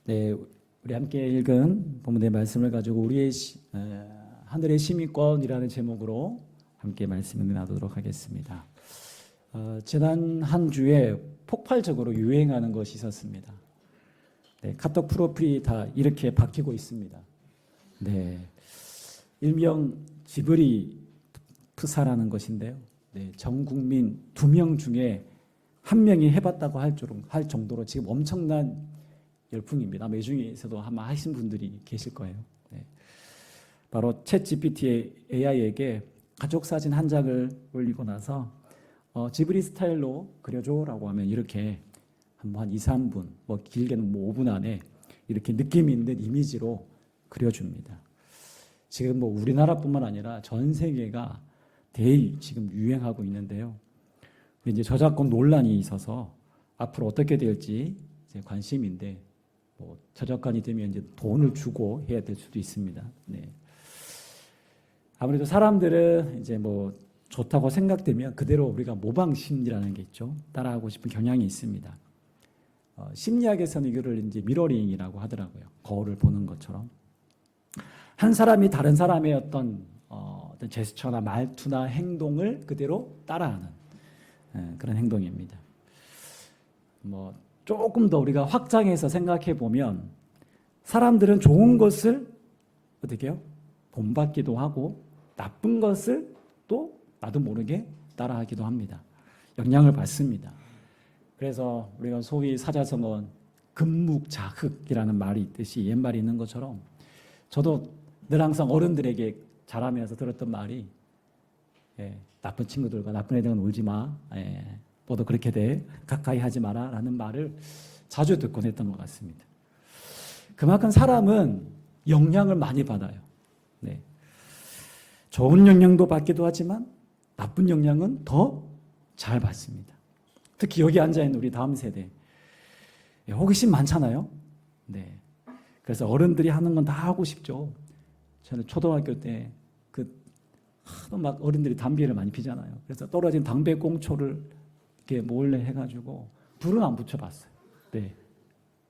네, 우리 함께 읽은 본문의 말씀을 가지고 하늘의 시민권이라는 제목으로 함께 말씀을 나누도록 하겠습니다. 지난 한 주에 폭발적으로 유행하는 것이 있었습니다. 네, 카톡 프로필이 다 이렇게 바뀌고 있습니다. 네, 일명 지브리 프사라는 것인데요. 네, 전 국민 2명 중에 1명이 해봤다고 할 정도로 지금 엄청난 열풍입니다. 아마 이 중에서도 아마 하신 분들이 계실 거예요. 네. 바로 챗 GPT의 AI에게 가족 사진 한 장을 올리고 나서 지브리 스타일로 그려줘라고 하면 이렇게 한 2, 3분, 뭐 길게는 뭐 5분 안에 이렇게 느낌 있는 이미지로 그려줍니다. 지금 뭐 우리나라뿐만 아니라 전 세계가 지금 유행하고 있는데요. 이제 저작권 논란이 있어서 앞으로 어떻게 될지 이제 관심인데, 뭐 저작권이 되면 이제 돈을 주고 해야 될 수도 있습니다. 네. 아무래도 사람들은 이제 뭐 좋다고 생각되면 그대로 우리가 모방 심리라는 게 있죠. 따라하고 싶은 경향이 있습니다. 심리학에서는 이거를 이제 미러링이라고 하더라고요. 거울을 보는 것처럼. 한 사람이 다른 사람의 어떤 제스처나 말투나 행동을 그대로 따라하는 그런 행동입니다. 뭐 조금 더 우리가 확장해서 생각해 보면 사람들은 좋은 것을 어떻게 해요? 본받기도 하고 나쁜 것을 또 나도 모르게 따라하기도 합니다. 영향을 받습니다. 그래서 우리가 소위 사자성어는 금묵자흑이라는 말이 있듯이 옛말이 있는 것처럼 저도 늘 항상 어른들에게 자라면서 들었던 말이 나쁜 친구들과 나쁜 애들은 놀지 마. 너도 그렇게 돼. 가까이 하지 마라. 라는 말을 자주 듣곤 했던 것 같습니다. 그만큼 사람은 영향을 많이 받아요. 네. 좋은 영향도 받기도 하지만 나쁜 영향은 더 잘 받습니다. 특히 여기 앉아있는 우리 다음 세대. 호기심 많잖아요. 네. 그래서 어른들이 하는 건 다 하고 싶죠. 저는 초등학교 때 하도 막 어른들이 담배를 많이 피잖아요. 그래서 떨어진 담배 꽁초를 이렇게 몰래 해가지고 불은 안 붙여봤어요. 네.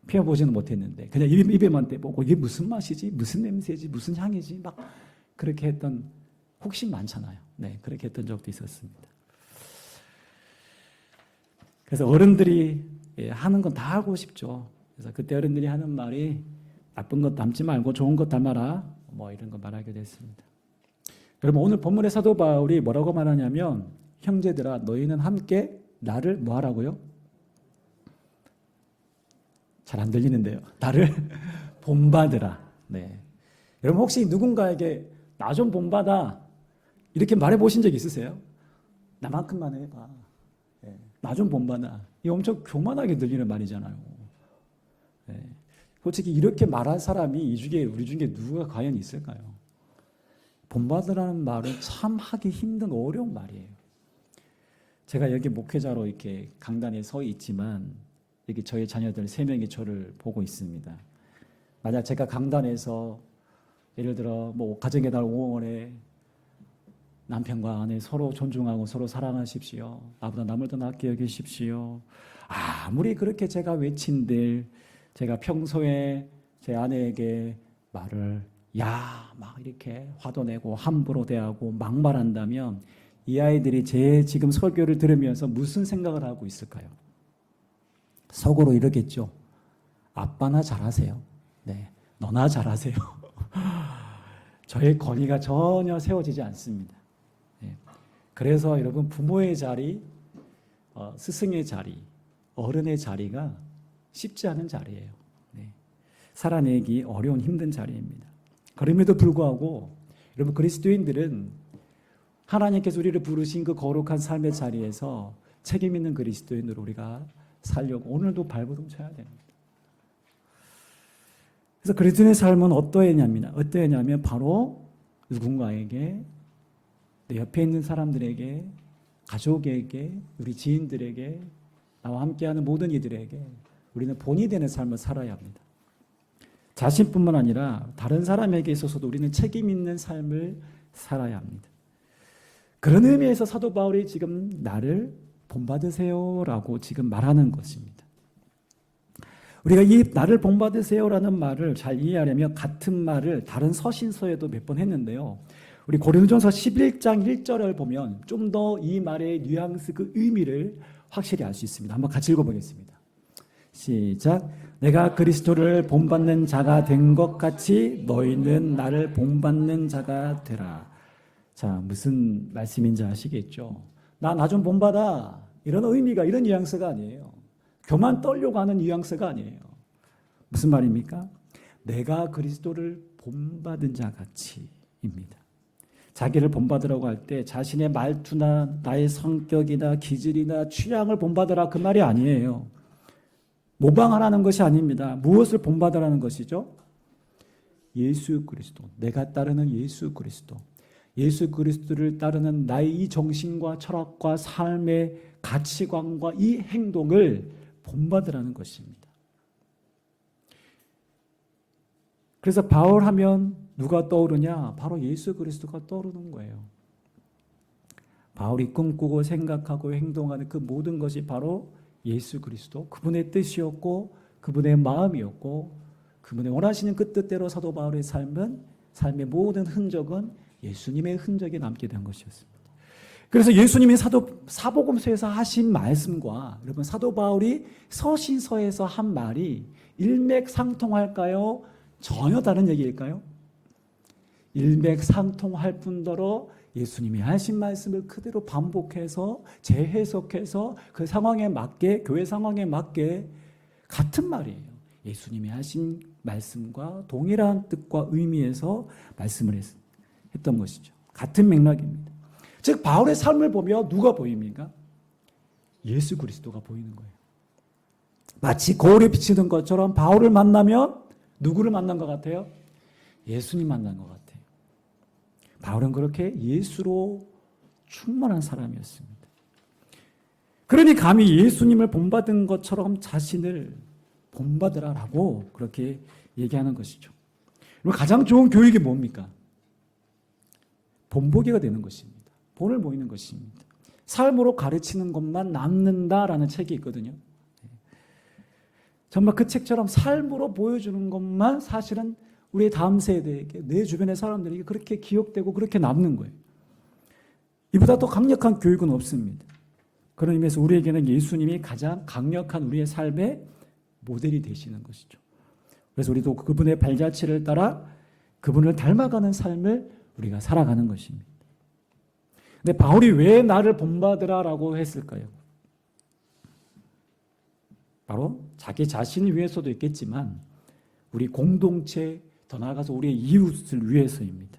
피워보지는 못했는데 그냥 입에만 대보고 이게 무슨 맛이지, 무슨 냄새지, 무슨 향이지 막 그렇게 했던 호기심 많잖아요. 네, 그렇게 했던 적도 있었습니다. 그래서 어른들이 하는 건 다 하고 싶죠. 그래서 그때 어른들이 하는 말이 나쁜 것 담지 말고 좋은 것 담아라. 뭐 이런 거 말하게 됐습니다. 여러분 오늘 본문의 사도 바울이 뭐라고 말하냐면 형제들아 너희는 함께 나를 뭐 하라고요? 잘 안 들리는데요. 나를 본받으라. 네. 여러분 혹시 누군가에게 나 좀 본받아 이렇게 말해 보신 적 있으세요? 나만큼만 해봐. 네. 나 좀 본받아. 이 엄청 교만하게 들리는 말이잖아요. 네. 솔직히 이렇게 말할 사람이 우리 중에 누가 과연 있을까요? 본받으라는 말은 참 하기 힘든 어려운 말이에요. 제가 여기 목회자로 이렇게 강단에 서 있지만 여기 저희 자녀들 3명이 저를 보고 있습니다. 만약 제가 강단에서 예를 들어 뭐 가정의 달 5월에 남편과 아내 서로 존중하고 서로 사랑하십시오. 나보다 남을 더 낫게 여기십시오. 아무리 그렇게 제가 외친들 제가 평소에 제 아내에게 말을 막 이렇게 화도 내고 함부로 대하고 막말한다면 이 아이들이 제 지금 설교를 들으면서 무슨 생각을 하고 있을까요? 속으로 이러겠죠. 아빠나 잘하세요. 네, 너나 잘하세요. 저의 권위가 전혀 세워지지 않습니다. 네. 그래서 여러분 부모의 자리, 스승의 자리, 어른의 자리가 쉽지 않은 자리예요. 네. 살아내기 어려운 힘든 자리입니다. 그럼에도 불구하고 여러분 그리스도인들은 하나님께서 우리를 부르신 그 거룩한 삶의 자리에서 책임 있는 그리스도인으로 우리가 살려고 오늘도 발버둥 쳐야 됩니다. 그래서 그리스도인의 삶은 어떠했냐면 바로 누군가에게 내 옆에 있는 사람들에게 가족에게 우리 지인들에게 나와 함께하는 모든 이들에게 우리는 본이 되는 삶을 살아야 합니다. 자신뿐만 아니라 다른 사람에게 있어서도 우리는 책임 있는 삶을 살아야 합니다. 그런 의미에서 사도 바울이 지금 나를 본받으세요라고 지금 말하는 것입니다. 우리가 이 나를 본받으세요라는 말을 잘 이해하려면 같은 말을 다른 서신서에도 몇 번 했는데요. 우리 고린도전서 11장 1절을 보면 좀 더 이 말의 뉘앙스, 그 의미를 확실히 알 수 있습니다. 한번 같이 읽어보겠습니다. 시작. 내가 그리스도를 본받는 자가 된 것 같이 너희는 나를 본받는 자가 되라. 자, 무슨 말씀인지 아시겠죠? 나 좀 본받아. 이런 의미가, 이런 뉘앙스가 아니에요. 교만 떨려고 하는 뉘앙스가 아니에요. 무슨 말입니까? 내가 그리스도를 본받은 자 같이입니다. 자기를 본받으라고 할 때 자신의 말투나 나의 성격이나 기질이나 취향을 본받으라, 그 말이 아니에요. 모방하라는 것이 아닙니다. 무엇을 본받으라는 것이죠? 예수 그리스도, 내가 따르는 예수 그리스도, 예수 그리스도를 따르는 나의 이 정신과 철학과 삶의 가치관과 이 행동을 본받으라는 것입니다. 그래서 바울 하면 누가 떠오르냐? 바로 예수 그리스도가 떠오르는 거예요. 바울이 꿈꾸고 생각하고 행동하는 그 모든 것이 바로 예수 그리스도, 그분의 뜻이었고 그분의 마음이었고 그분의 원하시는 그 뜻대로 사도 바울의 삶의 모든 흔적은 예수님의 흔적이 남게 된 것이었습니다. 그래서 예수님이 사복음서에서 하신 말씀과 여러분 사도 바울이 서신서에서 한 말이 일맥상통할까요? 전혀 다른 얘기일까요? 일맥상통할 뿐더러 예수님이 하신 말씀을 그대로 반복해서 재해석해서 그 상황에 맞게, 교회 상황에 맞게 같은 말이에요. 예수님이 하신 말씀과 동일한 뜻과 의미에서 말씀을 했던 것이죠. 같은 맥락입니다. 즉 바울의 삶을 보며 누가 보입니까? 예수 그리스도가 보이는 거예요. 마치 거울에 비치는 것처럼 바울을 만나면 누구를 만난 것 같아요? 예수님 만난 것 같아요. 바울은 그렇게 예수로 충만한 사람이었습니다. 그러니 감히 예수님을 본받은 것처럼 자신을 본받으라라고 그렇게 얘기하는 것이죠. 그리고 가장 좋은 교육이 뭡니까? 본보기가 되는 것입니다. 본을 보이는 것입니다. 삶으로 가르치는 것만 남는다라는 책이 있거든요. 정말 그 책처럼 삶으로 보여주는 것만 사실은 우리의 다음 세대에게, 내 주변의 사람들에게 그렇게 기억되고 그렇게 남는 거예요. 이보다 더 강력한 교육은 없습니다. 그런 의미에서 우리에게는 예수님이 가장 강력한 우리의 삶의 모델이 되시는 것이죠. 그래서 우리도 그분의 발자취를 따라 그분을 닮아가는 삶을 우리가 살아가는 것입니다. 근데 바울이 왜 나를 본받으라라고 했을까요? 바로 자기 자신을 위해서도 있겠지만 우리 공동체, 더 나아가서 우리의 이웃을 위해서입니다.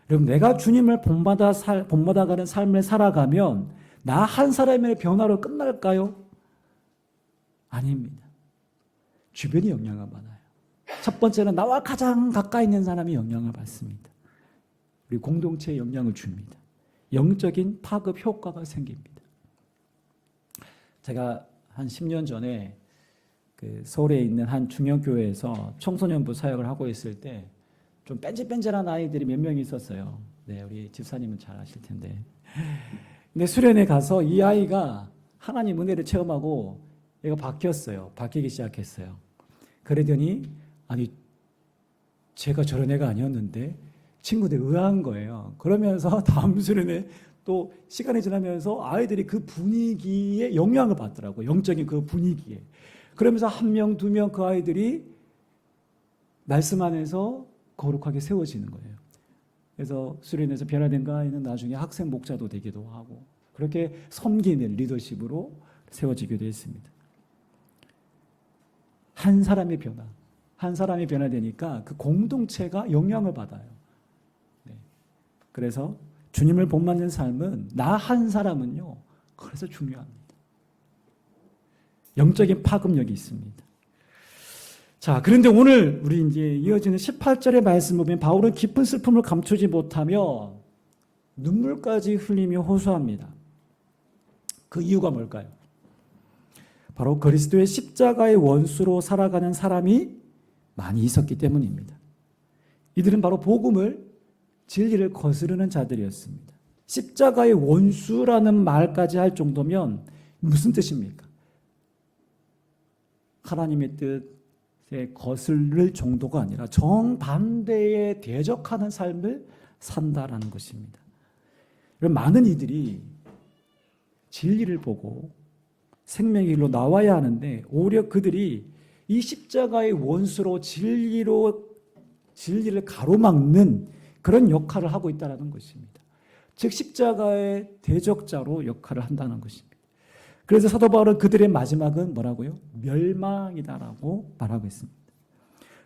여러분, 내가 주님을 본받아가는 삶을 살아가면 나 한 사람의 변화로 끝날까요? 아닙니다. 주변이 영향을 받아요. 첫 번째는 나와 가장 가까이 있는 사람이 영향을 받습니다. 우리 공동체에 영향을 줍니다. 영적인 파급 효과가 생깁니다. 제가 한 10년 전에 그 서울에 있는 한 중형교회에서 청소년부 사역을 하고 있을 때 좀 뺀질뺀질한 아이들이 몇 명 있었어요. 네, 우리 집사님은 잘 아실 텐데. 근데 수련회 가서 이 아이가 하나님 은혜를 체험하고 얘가 바뀌기 시작했어요. 그러더니 아니 제가 저런 애가 아니었는데 친구들이 의아한 거예요. 그러면서 다음 수련회 또 시간이 지나면서 아이들이 그 분위기에 영향을 받더라고요. 영적인 그 분위기에. 그러면서 한 명, 두 명 그 아이들이 말씀 안에서 거룩하게 세워지는 거예요. 그래서 수련회에서 변화된 그 아이는 나중에 학생 목자도 되기도 하고 그렇게 섬기는 리더십으로 세워지기도 했습니다. 한 사람이 변화되니까 그 공동체가 영향을 받아요. 네. 그래서 주님을 본받는 삶은 나 한 사람은요, 그래서 중요합니다. 영적인 파급력이 있습니다. 자, 그런데 오늘 우리 이제 이어지는 18절의 말씀 보면 바울은 깊은 슬픔을 감추지 못하며 눈물까지 흘리며 호소합니다. 그 이유가 뭘까요? 바로 그리스도의 십자가의 원수로 살아가는 사람이 많이 있었기 때문입니다. 이들은 바로 복음을, 진리를 거스르는 자들이었습니다. 십자가의 원수라는 말까지 할 정도면 무슨 뜻입니까? 하나님의 뜻, 거슬릴 정도가 아니라 정반대에 대적하는 삶을 산다라는 것입니다. 많은 이들이 진리를 보고 생명의 길로 나와야 하는데 오히려 그들이 이 십자가의 원수로 진리를 가로막는 그런 역할을 하고 있다는 것입니다. 즉 십자가의 대적자로 역할을 한다는 것입니다. 그래서 사도 바울은 그들의 마지막은 뭐라고요? 멸망이다라고 말하고 있습니다.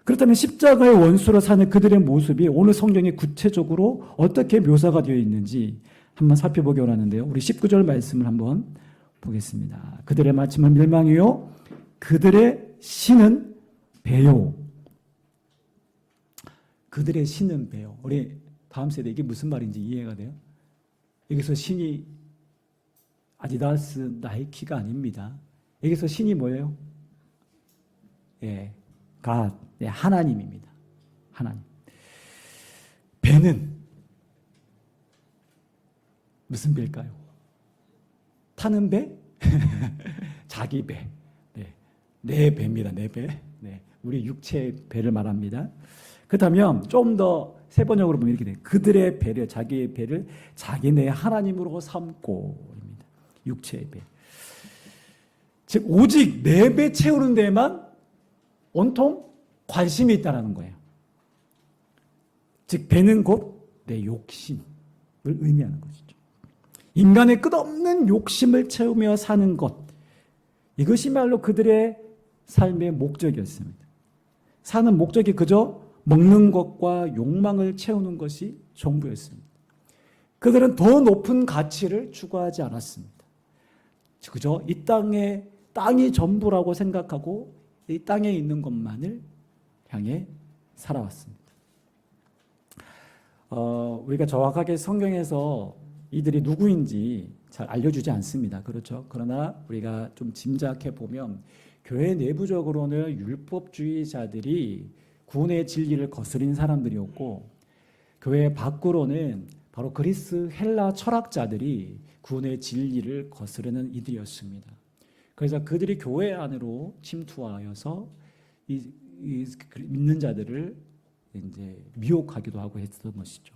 그렇다면 십자가의 원수로 사는 그들의 모습이 오늘 성경에 구체적으로 어떻게 묘사가 되어 있는지 한번 살펴보기 원하는데요. 우리 19절 말씀을 한번 보겠습니다. 그들의 마침은 멸망이요 그들의 신은 배요. 그들의 신은 배요. 우리 다음 세대 이게 무슨 말인지 이해가 돼요? 여기서 신이 아디다스, 나이키가 아닙니다. 여기서 신이 뭐예요? 예, 갓, 예, 하나님입니다. 하나님. 배는 무슨 배일까요? 타는 배? 자기 배. 네, 내 배입니다. 내 배. 네, 우리 육체의 배를 말합니다. 그렇다면 좀 더 세번역으로 보면 이렇게 돼요. 그들의 배를, 자기의 배를 자기네 하나님으로 삼고입니다. 육체의 배. 즉 오직 내 배 채우는 데만 온통 관심이 있다는 거예요. 즉 배는 곧 내 욕심을 의미하는 것이죠. 인간의 끝없는 욕심을 채우며 사는 것, 이것이 말로 그들의 삶의 목적이었습니다. 사는 목적이 그저 먹는 것과 욕망을 채우는 것이 전부였습니다. 그들은 더 높은 가치를 추구하지 않았습니다. 그저 이 땅이 전부라고 생각하고 이 땅에 있는 것만을 향해 살아왔습니다. 우리가 정확하게 성경에서 이들이 누구인지 잘 알려주지 않습니다. 그렇죠? 그러나 우리가 좀 짐작해 보면 교회 내부적으로는 율법주의자들이 구원의 진리를 거스린 사람들이었고 교회 밖으로는 바로 그리스 헬라 철학자들이 구원의 진리를 거스르는 이들이었습니다. 그래서 그들이 교회 안으로 침투하여서 이 믿는 자들을 이제 미혹하기도 하고 했던 것이죠.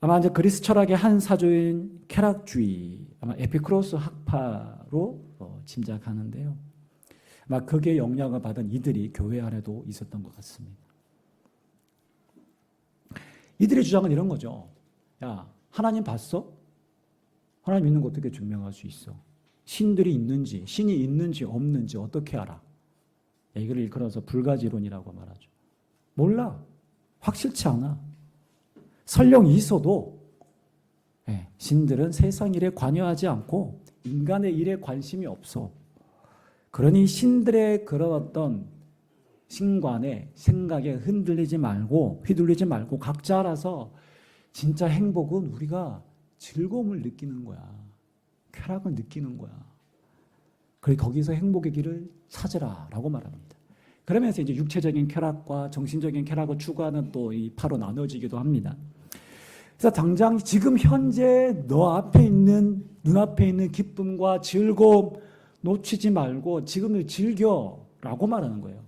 아마 이제 그리스 철학의 한 사조인 쾌락주의, 아마 에피쿠로스 학파로 짐작하는데요. 아마 거기에 영향을 받은 이들이 교회 안에도 있었던 것 같습니다. 이들의 주장은 이런 거죠. 야, 하나님 봤어? 하나님 있는 거 어떻게 증명할 수 있어? 신들이 있는지, 신이 있는지 없는지 어떻게 알아? 이걸 일컬어서 불가지론이라고 말하죠. 몰라. 확실치 않아. 설령 있어도 신들은 세상 일에 관여하지 않고 인간의 일에 관심이 없어. 그러니 신들의 그런 어떤 신관의 생각에 휘둘리지 말고 각자 알아서 진짜 행복은 우리가 즐거움을 느끼는 거야. 쾌락을 느끼는 거야. 그래 거기서 행복의 길을 찾으라라고 말합니다. 그러면서 이제 육체적인 쾌락과 정신적인 쾌락을 추구하는 또 이 파로 나눠지기도 합니다. 그래서 당장 지금 현재 눈앞에 있는 기쁨과 즐거움 놓치지 말고 지금을 즐겨라고 말하는 거예요.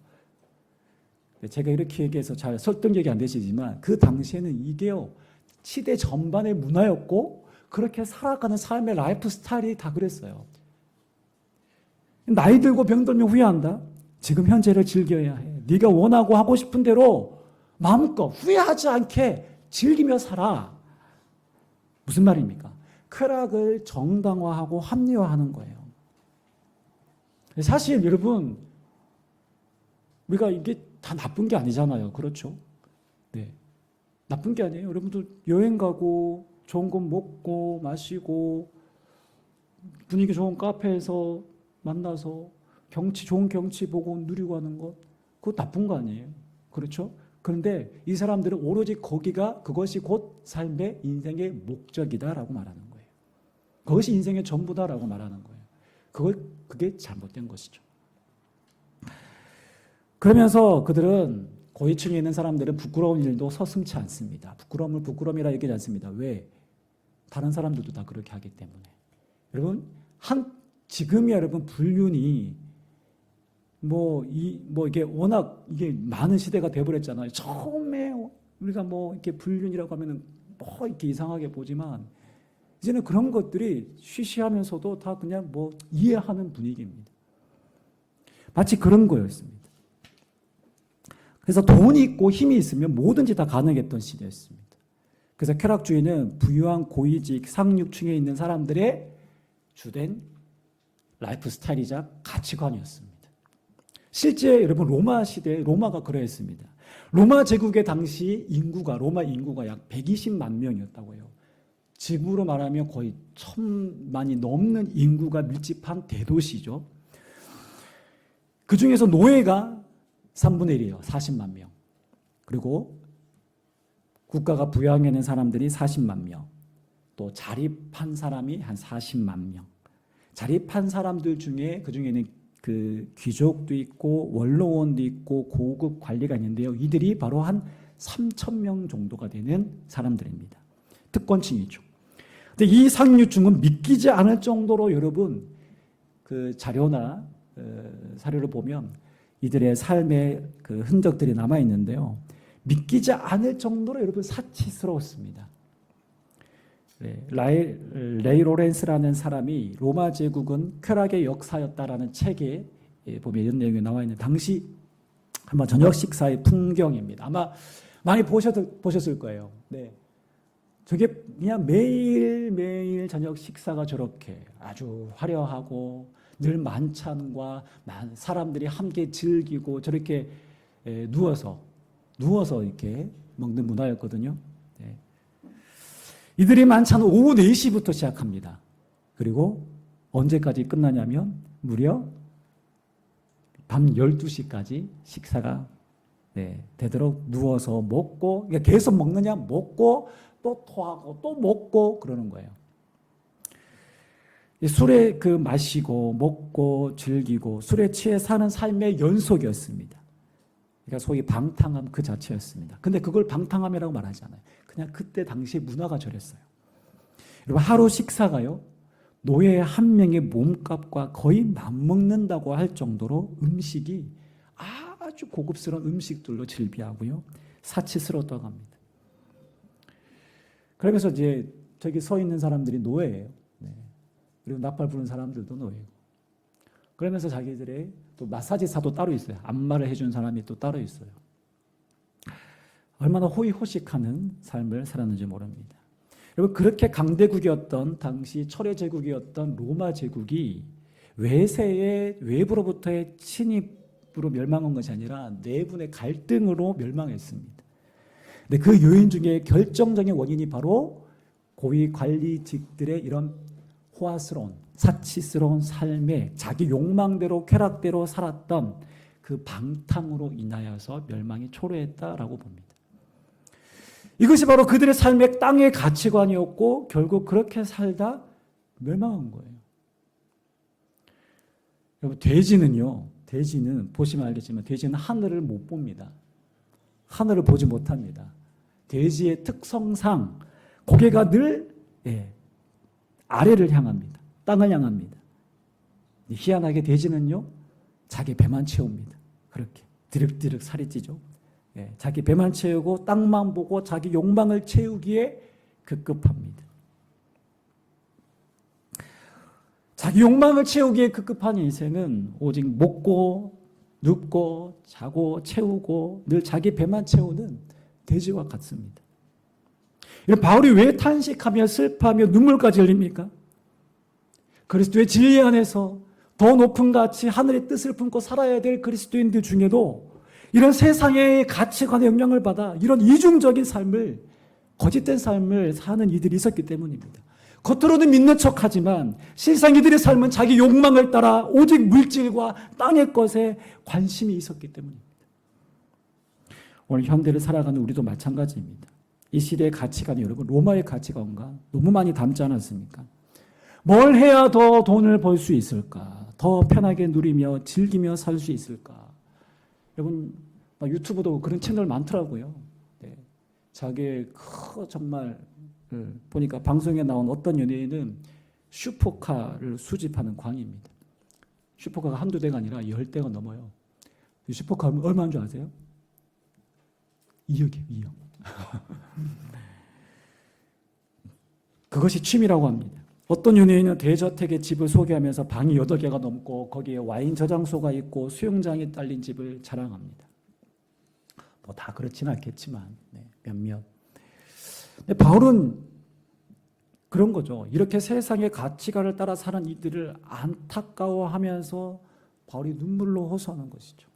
제가 이렇게 얘기해서 잘 설득력이 안 되시지만 그 당시에는 이게요 시대 전반의 문화였고 그렇게 살아가는 삶의 라이프 스타일이 다 그랬어요. 나이 들고 병들면 후회한다. 지금 현재를 즐겨야 해. 네가 원하고 하고 싶은 대로 마음껏 후회하지 않게 즐기며 살아. 무슨 말입니까? 쾌락을 정당화하고 합리화하는 거예요. 사실 여러분 우리가 이게 다 나쁜 게 아니잖아요. 그렇죠? 네, 나쁜 게 아니에요. 여러분들 여행 가고 좋은 거 먹고 마시고 분위기 좋은 카페에서 만나서 좋은 경치 보고 누리고 하는 것 그거 나쁜 거 아니에요. 그렇죠? 그런데 이 사람들은 오로지 그것이 곧 삶의 인생의 목적이다라고 말하는 거예요. 그것이 인생의 전부다라고 말하는 거예요. 그게 잘못된 것이죠. 그러면서 그들은 고위층에 있는 사람들은 부끄러운 일도 서슴지 않습니다. 부끄러움을 부끄러움이라 얘기하지 않습니다. 왜? 다른 사람들도 다 그렇게 하기 때문에. 여러분, 지금이 여러분 불륜이 이게 워낙 이게 많은 시대가 돼버렸잖아요. 처음에 우리가 이렇게 불륜이라고 하면은 이렇게 이상하게 보지만 이제는 그런 것들이 쉬쉬하면서도 다 그냥 이해하는 분위기입니다. 마치 그런 거였습니다. 그래서 돈이 있고 힘이 있으면 뭐든지 다 가능했던 시대였습니다. 그래서 쾌락주의는 부유한 고위직 상류층에 있는 사람들의 주된 라이프 스타일이자 가치관이었습니다. 실제 여러분 로마 시대 로마가 그러했습니다. 로마 제국의 당시 로마 인구가 약 120만 명이었다고 해요. 지구로 말하면 거의 1000만이 넘는 인구가 밀집한 대도시죠. 그 중에서 노예가 3분의 1이에요. 40만 명. 그리고 국가가 부양해낸 사람들이 40만 명. 또 자립한 사람이 한 40만 명. 자립한 사람들 중에 그 중에는 그 귀족도 있고 원로원도 있고 고급 관리가 있는데요. 이들이 바로 한 3,000명 정도가 되는 사람들입니다. 특권층이죠. 근데 이 상류층은 믿기지 않을 정도로 여러분 그 자료나 사료를 보면 이들의 삶의 그 흔적들이 남아 있는데요. 믿기지 않을 정도로 여러분 사치스러웠습니다. 레이 로렌스라는 사람이 로마 제국은 쾌락의 역사였다라는 책에 보면 이런 내용이 나와 있는 당시 한번 저녁 식사의 풍경입니다. 아마 많이 보셨을 거예요. 네. 저게 그냥 매일 저녁 식사가 저렇게 아주 화려하고 늘 만찬과 사람들이 함께 즐기고 저렇게 누워서 이렇게 먹는 문화였거든요. 네. 이들의 만찬은 오후 4시부터 시작합니다. 그리고 언제까지 끝나냐면 무려 밤 12시까지 식사가 되도록 누워서 먹고 그러니까 계속 먹느냐 먹고 또 토하고 또 먹고 그러는 거예요. 술에 마시고 먹고 즐기고 술에 취해 사는 삶의 연속이었습니다. 그러니까 소위 방탕함 그 자체였습니다. 근데 그걸 방탕함이라고 말하지 않아요. 그냥 그때 당시 문화가 저랬어요. 여러분 하루 식사가요. 노예 한 명의 몸값과 거의 맞먹는다고 할 정도로 음식이 아주 고급스러운 음식들로 즐비하고요. 사치스러웠다고 합니다. 그러면서 이제 저기 서 있는 사람들이 노예예요. 네. 그리고 나팔 부는 사람들도 노예고. 그러면서 자기들의 또 마사지사도 따로 있어요. 안마를 해준 사람이 또 따로 있어요. 얼마나 호의호식하는 삶을 살았는지 모릅니다. 여러분 그렇게 강대국이었던 당시 철의 제국이었던 로마 제국이 외부로부터의 침입으로 멸망한 것이 아니라 내분의 갈등으로 멸망했습니다. 근데 그 요인 중에 결정적인 원인이 바로 고위 관리직들의 이런 호화스러운 사치스러운 삶에 자기 욕망대로 쾌락대로 살았던 그 방탕으로 인하여서 멸망이 초래했다라고 봅니다. 이것이 바로 그들의 삶의 땅의 가치관이었고 결국 그렇게 살다 멸망한 거예요. 여러분 돼지는 보시면 알겠지만 돼지는 하늘을 못 봅니다. 하늘을 보지 못합니다. 돼지의 특성상 고개가 늘 아래를 향합니다. 땅을 향합니다. 희한하게 돼지는요 자기 배만 채웁니다. 그렇게 드륵드륵 살이 찌죠. 자기 배만 채우고 땅만 보고 자기 욕망을 채우기에 급급합니다. 자기 욕망을 채우기에 급급한 인생은 오직 먹고 눕고 자고 채우고 늘 자기 배만 채우는 돼지와 같습니다. 바울이 왜 탄식하며 슬퍼하며 눈물까지 흘립니까? 그리스도의 진리 안에서 더 높은 가치 하늘의 뜻을 품고 살아야 될 그리스도인들 중에도 이런 세상의 가치관에 영향을 받아 이런 이중적인 삶을 거짓된 삶을 사는 이들이 있었기 때문입니다. 겉으로는 믿는 척하지만 실상 이들의 삶은 자기 욕망을 따라 오직 물질과 땅의 것에 관심이 있었기 때문입니다. 오늘 현대를 살아가는 우리도 마찬가지입니다. 이 시대의 가치관이 여러분 로마의 가치관과 너무 많이 닮지 않았습니까? 뭘 해야 더 돈을 벌 수 있을까? 더 편하게 누리며 즐기며 살 수 있을까? 여러분 유튜브도 그런 채널 많더라고요. 자기의 정말 보니까 방송에 나온 어떤 연예인은 슈퍼카를 수집하는 광입니다. 슈퍼카가 한두 대가 아니라 10대가 넘어요. 슈퍼카 얼마인 줄 아세요? 2억이에요, 2억. 그것이 취미라고 합니다. 어떤 연예인은 대저택의 집을 소개하면서 방이 8개가 넘고 거기에 와인 저장소가 있고 수영장이 딸린 집을 자랑합니다. 뭐 다 그렇지는 않겠지만 몇몇. 근데 바울은 그런 거죠. 이렇게 세상의 가치관을 따라 사는 이들을 안타까워하면서 바울이 눈물로 호소하는 것이죠.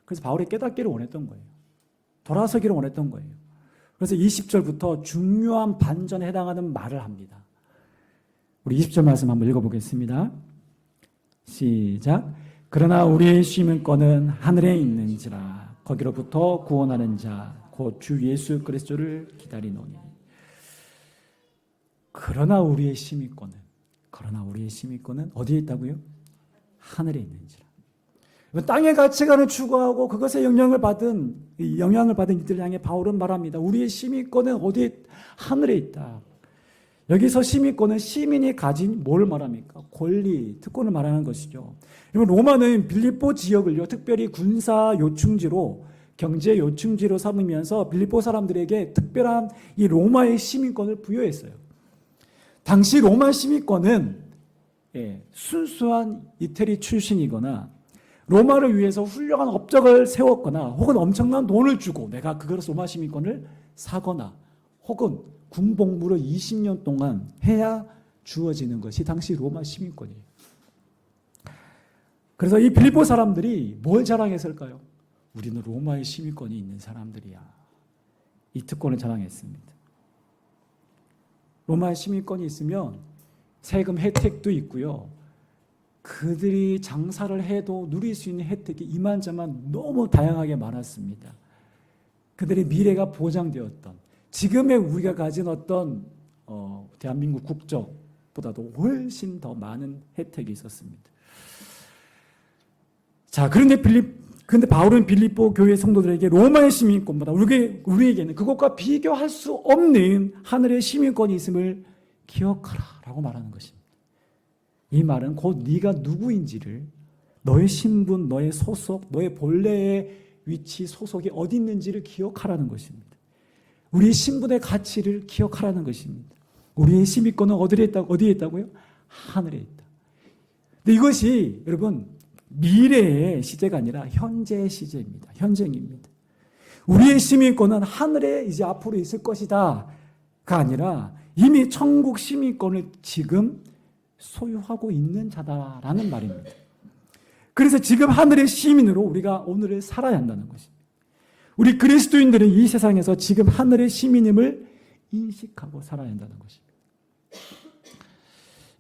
그래서 바울이 깨닫기를 원했던 거예요. 돌아서기를 원했던 거예요. 그래서 20절부터 중요한 반전에 해당하는 말을 합니다. 우리 20절 말씀 한번 읽어보겠습니다. 시작. 그러나 우리의 시민권은 하늘에 있는지라 거기로부터 구원하는 자 곧 주 예수 그리스도를 기다리노니. 그러나 우리의 시민권은 어디에 있다고요? 하늘에 있는지라. 땅의 가치관을 추구하고 그것에 영향을 받은 이들을 향해 바울은 말합니다. 우리의 시민권은 어디에? 하늘에 있다. 여기서 시민권은 시민이 가진 뭘 말합니까? 권리, 특권을 말하는 것이죠. 로마는 빌립보 지역을요, 특별히 군사 요충지로, 경제 요충지로 삼으면서 빌립보 사람들에게 특별한 이 로마의 시민권을 부여했어요. 당시 로마 시민권은 순수한 이태리 출신이거나 로마를 위해서 훌륭한 업적을 세웠거나 혹은 엄청난 돈을 주고 내가 그것으로 로마 시민권을 사거나 혹은 군복무를 20년 동안 해야 주어지는 것이 당시 로마 시민권이에요. 그래서 이 빌립보 사람들이 뭘 자랑했을까요? 우리는 로마의 시민권이 있는 사람들이야. 이 특권을 자랑했습니다. 로마의 시민권이 있으면 세금 혜택도 있고요. 그들이 장사를 해도 누릴 수 있는 혜택이 이만저만 너무 다양하게 많았습니다. 그들의 미래가 보장되었던, 지금의 우리가 가진 어떤 대한민국 국적보다도 훨씬 더 많은 혜택이 있었습니다. 자, 그런데 바울은 빌립보 교회 성도들에게 로마의 시민권보다 우리에게는 그것과 비교할 수 없는 하늘의 시민권이 있음을 기억하라라고 말하는 것입니다. 이 말은 곧 네가 누구인지를, 너의 신분, 너의 소속, 너의 본래의 위치, 소속이 어디 있는지를 기억하라는 것입니다. 우리의 신분의 가치를 기억하라는 것입니다. 우리의 시민권은 어디에 있다고요? 하늘에 있다. 근데 이것이 여러분 미래의 시제가 아니라 현재의 시제입니다. 현재입니다. 우리의 시민권은 하늘에 이제 앞으로 있을 것이다가 아니라 이미 천국 시민권을 지금 소유하고 있는 자다라는 말입니다. 그래서 지금 하늘의 시민으로 우리가 오늘을 살아야 한다는 것입니다. 우리 그리스도인들은 이 세상에서 지금 하늘의 시민임을 인식하고 살아야 한다는 것입니다.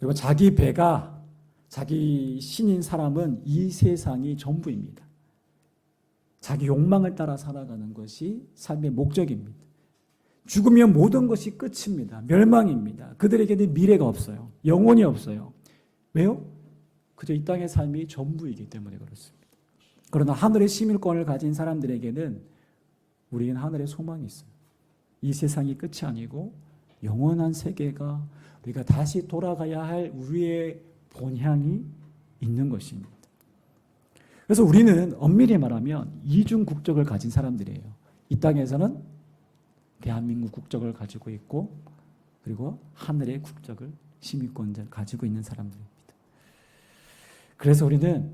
여러분, 자기 배가, 자기 신인 사람은 이 세상이 전부입니다. 자기 욕망을 따라 살아가는 것이 삶의 목적입니다. 죽으면 모든 것이 끝입니다. 멸망입니다. 그들에게는 미래가 없어요. 영혼이 없어요. 왜요? 그저 이 땅의 삶이 전부이기 때문에 그렇습니다. 그러나 하늘의 시민권을 가진 사람들에게는 우리는 하늘의 소망이 있어요. 이 세상이 끝이 아니고 영원한 세계가 우리가 다시 돌아가야 할 우리의 본향이 있는 것입니다. 그래서 우리는 엄밀히 말하면 이중 국적을 가진 사람들이에요. 이 땅에서는 대한민국 국적을 가지고 있고 그리고 하늘의 국적을 시민권을 가지고 있는 사람들입니다. 그래서 우리는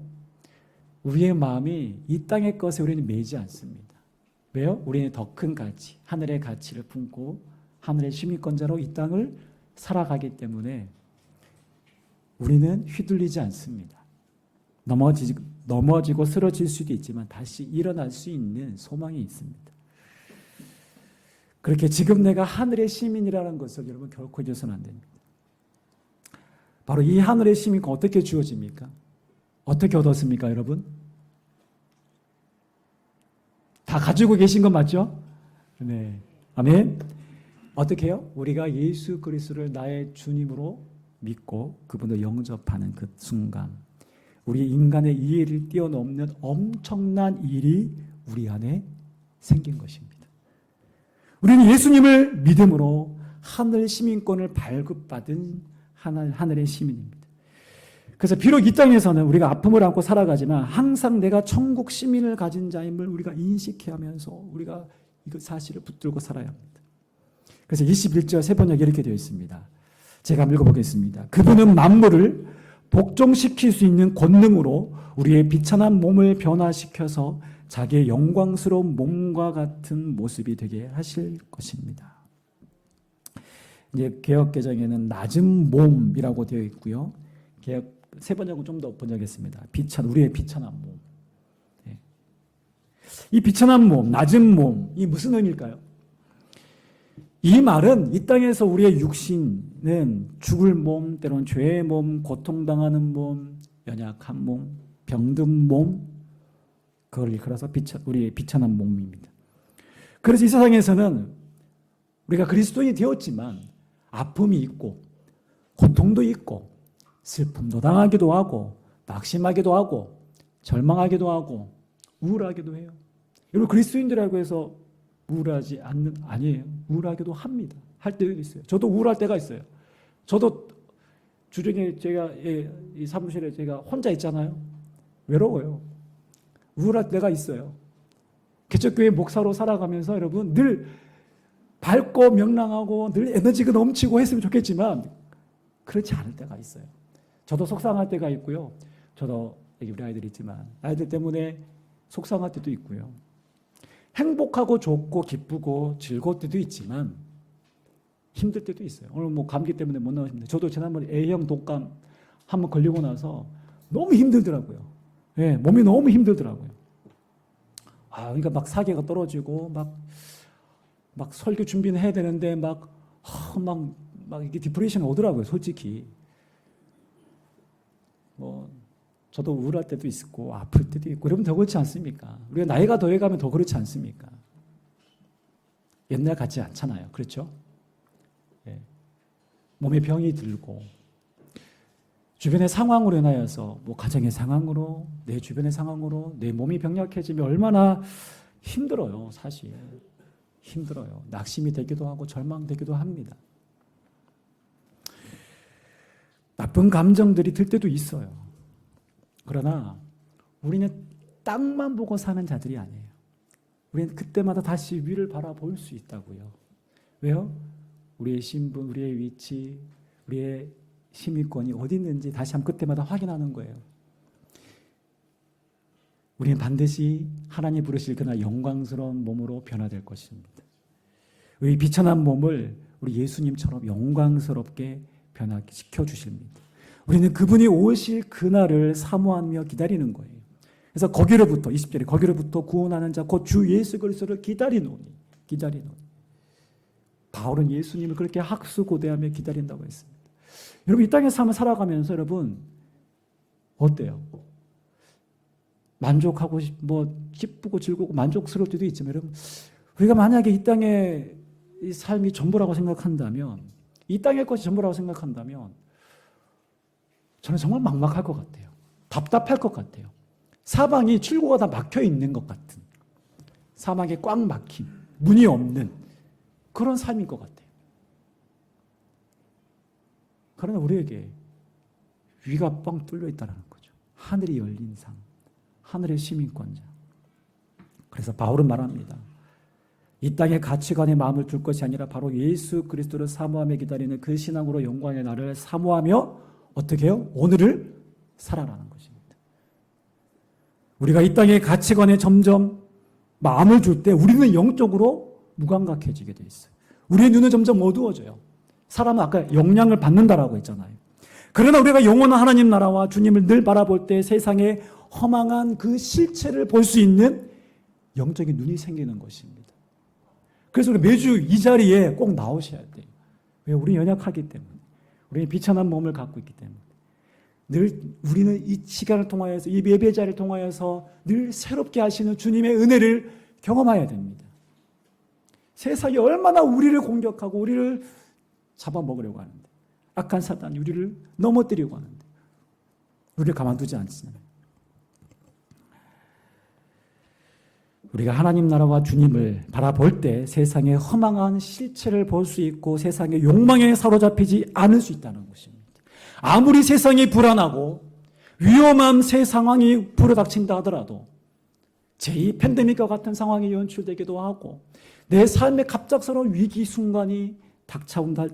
우리의 마음이 이 땅의 것에 우리는 매이지 않습니다. 왜요? 우리는 더 큰 가치, 하늘의 가치를 품고 하늘의 시민권자로 이 땅을 살아가기 때문에 우리는 휘둘리지 않습니다. 넘어지고 쓰러질 수도 있지만 다시 일어날 수 있는 소망이 있습니다. 그렇게 지금 내가 하늘의 시민이라는 것을 여러분 결코 잊어서는 안 됩니다. 바로 이 하늘의 시민권 어떻게 주어집니까? 어떻게 얻었습니까, 여러분? 다 가지고 계신 건 맞죠? 네. 아멘. 어떻게 해요? 우리가 예수 그리스도를 나의 주님으로 믿고 그분을 영접하는 그 순간 우리 인간의 이해를 뛰어넘는 엄청난 일이 우리 안에 생긴 것입니다. 우리는 예수님을 믿음으로 하늘 시민권을 발급받은 하늘의 시민입니다. 그래서 비록 이 땅에서는 우리가 아픔을 안고 살아가지만 항상 내가 천국 시민을 가진 자임을 우리가 인식해야 하면서 우리가 이그 사실을 붙들고 살아야 합니다. 그래서 21절 세 번역에 이렇게 되어 있습니다. 제가 한번 읽어보겠습니다. 그분은 만물을 복종시킬 수 있는 권능으로 우리의 비천한 몸을 변화시켜서 자기의 영광스러운 몸과 같은 모습이 되게 하실 것입니다. 이제 개역개정에는 낮은 몸이라고 되어 있고요. 개역 세 번역은 좀 더 번역했습니다. 우리의 비천한 몸. 네. 이 비천한 몸, 낮은 몸, 이 무슨 의미일까요? 이 말은 이 땅에서 우리의 육신은 죽을 몸, 때로는 죄의 몸, 고통당하는 몸, 연약한 몸, 병든 몸, 그걸 일컬어서 우리의 비천한 몸입니다. 그래서 이 세상에서는 우리가 그리스도인이 되었지만 아픔이 있고 고통도 있고 슬픔도 당하기도 하고 낙심하기도 하고 절망하기도 하고 우울하기도 해요. 여러분 그리스도인들이라고 해서 우울하지 않는 아니에요. 우울하기도 합니다. 할 때도 있어요. 저도 우울할 때가 있어요. 저도 주중에 제가 이 사무실에 제가 혼자 있잖아요. 외로워요. 우울할 때가 있어요. 개척교회 목사로 살아가면서 여러분 늘 밝고 명랑하고 늘 에너지가 넘치고 했으면 좋겠지만 그렇지 않을 때가 있어요. 저도 속상할 때가 있고요. 저도 여기 우리 아이들이 있지만 아이들 때문에 속상할 때도 있고요. 행복하고 좋고 기쁘고 즐거울 때도 있지만 힘들 때도 있어요. 오늘 뭐 감기 때문에 못 나오십니다. 저도 지난번에 A형 독감 한번 걸리고 나서 너무 힘들더라고요. 네, 몸이 너무 힘들더라고요. 그러니까 막 사계가 떨어지고 막 설교 준비는 해야 되는데 막 이게 디프레션 오더라고요. 솔직히. 저도 우울할 때도 있고 아플 때도 있고 여러분 더 그렇지 않습니까? 우리가 나이가 더해가면 더 그렇지 않습니까? 옛날 같지 않잖아요. 그렇죠? 예. 몸에 병이 들고 주변의 상황으로 인하여서 가정의 상황으로 내 주변의 상황으로 내 몸이 병약해지면 얼마나 힘들어요. 사실 힘들어요. 낙심이 되기도 하고 절망되기도 합니다. 나쁜 감정들이 들 때도 있어요. 그러나 우리는 땅만 보고 사는 자들이 아니에요. 우리는 그때마다 다시 위를 바라볼 수 있다고요. 왜요? 우리의 신분, 우리의 위치, 우리의 심의권이 어디 있는지 다시 한번 그때마다 확인하는 거예요. 우리는 반드시 하나님 부르실 그날 영광스러운 몸으로 변화될 것입니다. 이 비천한 몸을 우리 예수님처럼 영광스럽게 변화시켜 주십니다. 우리는 그분이 오실 그날을 사모하며 기다리는 거예요. 그래서 거기로부터 20절에 거기로부터 구원하는 자 곧 주 예수 그리스도를 기다리노니 바울은 예수님을 그렇게 학수고대하며 기다린다고 했습니다. 여러분 이 땅에 삶을 살아가면서 여러분 어때요? 만족하고 기쁘고 즐겁고 만족스러울 때도 있지만 여러분 우리가 만약에 이 땅의 이 삶이 전부라고 생각한다면 이 땅의 것이 전부라고 생각한다면 저는 정말 막막할 것 같아요. 답답할 것 같아요. 사방이 출구가 다 막혀 있는 것 같은 사방에 꽉 막힌 문이 없는 그런 삶일 것 같아요. 그러나 우리에게 위가 뻥 뚫려 있다는 거죠. 하늘이 열린 삶, 하늘의 시민권자. 그래서 바울은 말합니다. 이 땅의 가치관에 마음을 둘 것이 아니라 바로 예수 그리스도를 사모하며 기다리는 그 신앙으로 영광의 날을 사모하며 어떻게 해요? 오늘을 살아라는 것입니다. 우리가 이 땅의 가치관에 점점 마음을 둘 때 우리는 영적으로 무감각해지게 돼 있어요. 우리의 눈은 점점 어두워져요. 사람은 아까 영향을 받는다라고 했잖아요. 그러나 우리가 영원한 하나님 나라와 주님을 늘 바라볼 때 세상의 허망한 그 실체를 볼 수 있는 영적인 눈이 생기는 것입니다. 그래서 우리 매주 이 자리에 꼭 나오셔야 돼요. 왜? 우리 연약하기 때문에. 우리는 비천한 몸을 갖고 있기 때문에. 늘 우리는 이 시간을 통하여서 이 예배자를 통하여서 늘 새롭게 하시는 주님의 은혜를 경험해야 됩니다. 세상이 얼마나 우리를 공격하고 우리를 잡아먹으려고 하는데 악한 사단이 우리를 넘어뜨리려고 하는데 우리를 가만두지 않습니다. 우리가 하나님 나라와 주님을 바라볼 때 세상의 허망한 실체를 볼 수 있고 세상의 욕망에 사로잡히지 않을 수 있다는 것입니다. 아무리 세상이 불안하고 위험한 새 상황이 불어닥친다 하더라도 제2 팬데믹과 같은 상황이 연출되기도 하고 내 삶의 갑작스러운 위기 순간이 닥쳐온다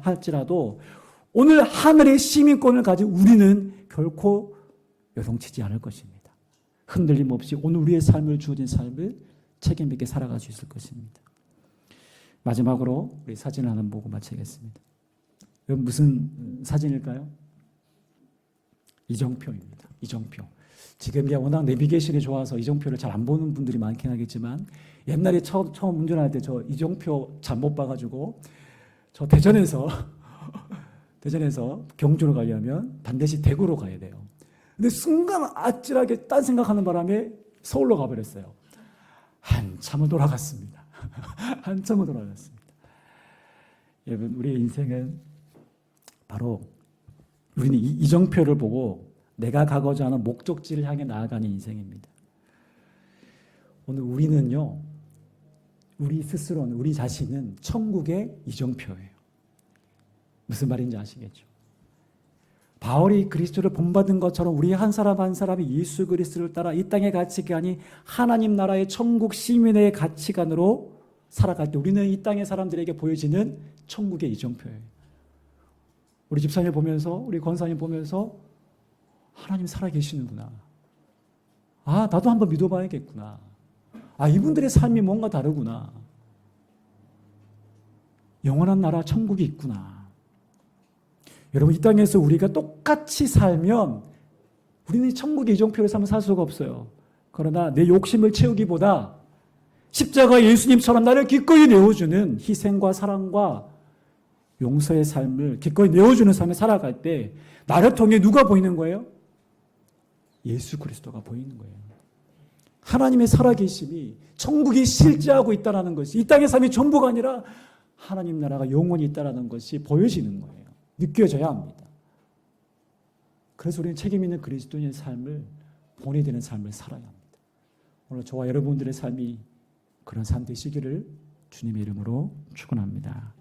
할지라도 오늘 하늘의 시민권을 가진 우리는 결코 요동치지 않을 것입니다. 흔들림 없이 오늘 우리의 삶을 주어진 삶을 책임 있게 살아갈 수 있을 것입니다. 마지막으로 우리 사진을 하나 보고 마치겠습니다. 이건 무슨 사진일까요? 이정표입니다. 이정표. 지금 워낙 내비게이션이 좋아서 이정표를 잘 안 보는 분들이 많긴 하겠지만 옛날에 처음 운전할 때 저 이정표 잘못 봐가지고 저 대전에서 경주로 가려면 반드시 대구로 가야 돼요. 근데 순간 아찔하게 딴 생각하는 바람에 서울로 가버렸어요. 한참을 돌아갔습니다. 한참을 돌아갔습니다. 여러분, 우리의 인생은 바로 우리는 이 이정표를 보고 내가 가고자 하는 목적지를 향해 나아가는 인생입니다. 오늘 우리는요, 우리 스스로는, 우리 자신은 천국의 이정표예요. 무슨 말인지 아시겠죠? 바울이 그리스도를 본받은 것처럼 우리 한 사람 한 사람이 예수 그리스도를 따라 이 땅의 가치관이 하나님 나라의 천국 시민의 가치관으로 살아갈 때 우리는 이 땅의 사람들에게 보여지는 천국의 이정표예요. 우리 집사님 보면서, 우리 권사님 보면서 하나님 살아계시는구나. 아, 나도 한번 믿어봐야겠구나. 아, 이분들의 삶이 뭔가 다르구나. 영원한 나라 천국이 있구나. 여러분, 이 땅에서 우리가 똑같이 살면 우리는 천국의 이정표를 삼아 살 수가 없어요. 그러나 내 욕심을 채우기보다 십자가 예수님처럼 나를 기꺼이 내어주는 희생과 사랑과 용서의 삶을 기꺼이 내어주는 삶을 살아갈 때 나를 통해 누가 보이는 거예요? 예수 그리스도가 보이는 거예요. 하나님의 살아계심이 천국이 실제하고 있다는 것이 이 땅의 삶이 전부가 아니라 하나님 나라가 영원히 있다는 것이 보여지는 거예요. 느껴져야 합니다. 그래서 우리는 책임 있는 그리스도인의 삶을 본이 되는 삶을 살아야 합니다. 오늘 저와 여러분들의 삶이 그런 삶 되시기를 주님의 이름으로 축원합니다.